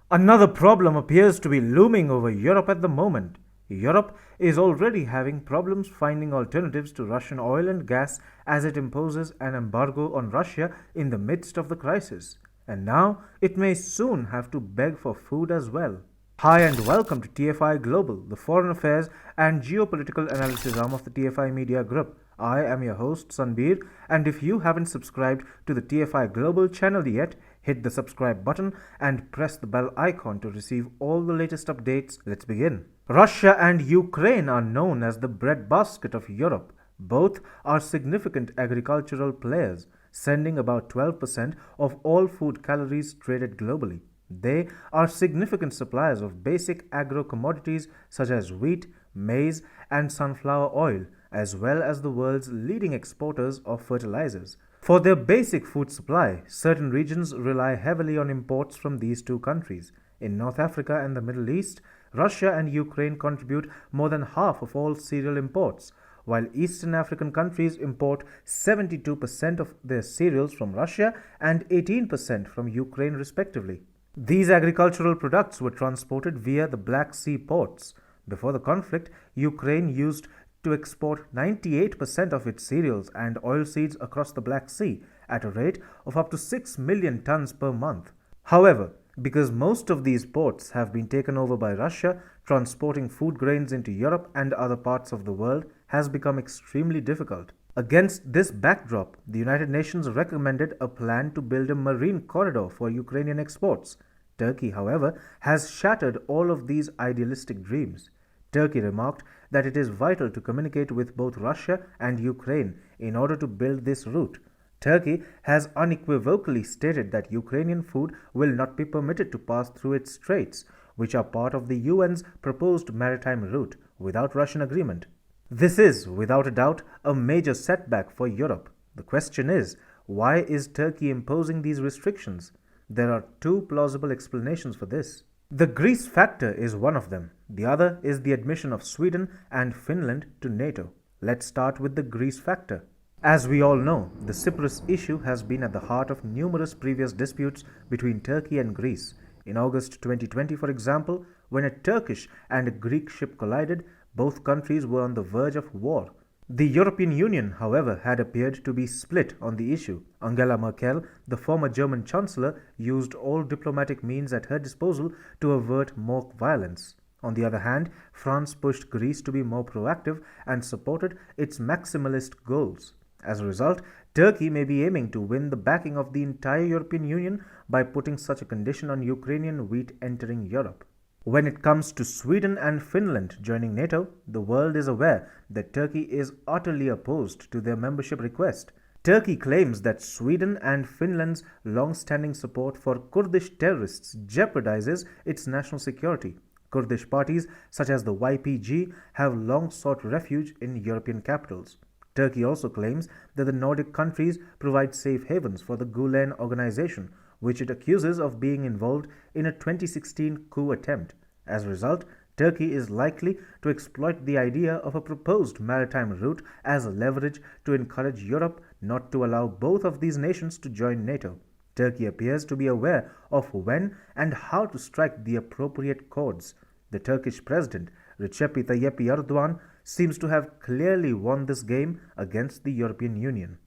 Another problem appears to be looming over Europe at the moment. Europe is already having problems finding alternatives to Russian oil and gas as it imposes an embargo on Russia in the midst of the crisis. And now it may soon have to beg for food as well. Hi and welcome to TFI Global, the foreign affairs and geopolitical analysis arm of the TFI Media Group. I am your host Sanbir, and if you haven't subscribed to the TFI Global channel yet, hit the subscribe button and press the bell icon to receive all the latest updates. Let's begin. Russia and Ukraine are known as the breadbasket of Europe. Both are significant agricultural players, sending about 12% of all food calories traded globally. They are significant suppliers of basic agro commodities such as wheat, maize, and sunflower oil, as well as the world's leading exporters of fertilizers. For their basic food supply, certain regions rely heavily on imports from these two countries. In North Africa and the Middle East, Russia and Ukraine contribute more than half of all cereal imports, while Eastern African countries import 72% of their cereals from Russia and 18% from Ukraine, respectively. These agricultural products were transported via the Black Sea ports. Before the conflict, Ukraine used to export 98% of its cereals and oilseeds across the Black Sea at a rate of up to 6 million tons per month. However, because most of these ports have been taken over by Russia, transporting food grains into Europe and other parts of the world has become extremely difficult. Against this backdrop, the United Nations recommended a plan to build a marine corridor for Ukrainian exports. Turkey, however, has shattered all of these idealistic dreams. Turkey remarked that it is vital to communicate with both Russia and Ukraine in order to build this route. Turkey has unequivocally stated that Ukrainian food will not be permitted to pass through its straits, which are part of the UN's proposed maritime route, without Russian agreement. This is, without a doubt, a major setback for Europe. The question is, why is Turkey imposing these restrictions? There are two plausible explanations for this. The Greece factor is one of them. The other is the admission of Sweden and Finland to NATO. Let's start with the Greece factor. As we all know, the Cyprus issue has been at the heart of numerous previous disputes between Turkey and Greece. In August 2020, for example, when a Turkish and a Greek ship collided, both countries were on the verge of war. The European Union, however, had appeared to be split on the issue. Angela Merkel, the former German Chancellor, used all diplomatic means at her disposal to avert more violence. On the other hand, France pushed Greece to be more proactive and supported its maximalist goals. As a result, Turkey may be aiming to win the backing of the entire European Union by putting such a condition on Ukrainian wheat entering Europe. When it comes to Sweden and Finland joining NATO, the world is aware that Turkey is utterly opposed to their membership request. Turkey claims that Sweden and Finland's long-standing support for Kurdish terrorists jeopardizes its national security. Kurdish parties such as the YPG have long sought refuge in European capitals. Turkey also claims that the Nordic countries provide safe havens for the Gulen organization, which it accuses of being involved in a 2016 coup attempt. As a result, Turkey is likely to exploit the idea of a proposed maritime route as leverage to encourage Europe not to allow both of these nations to join NATO. Turkey appears to be aware of when and how to strike the appropriate chords. The Turkish president, Recep Tayyip Erdogan, seems to have clearly won this game against the European Union.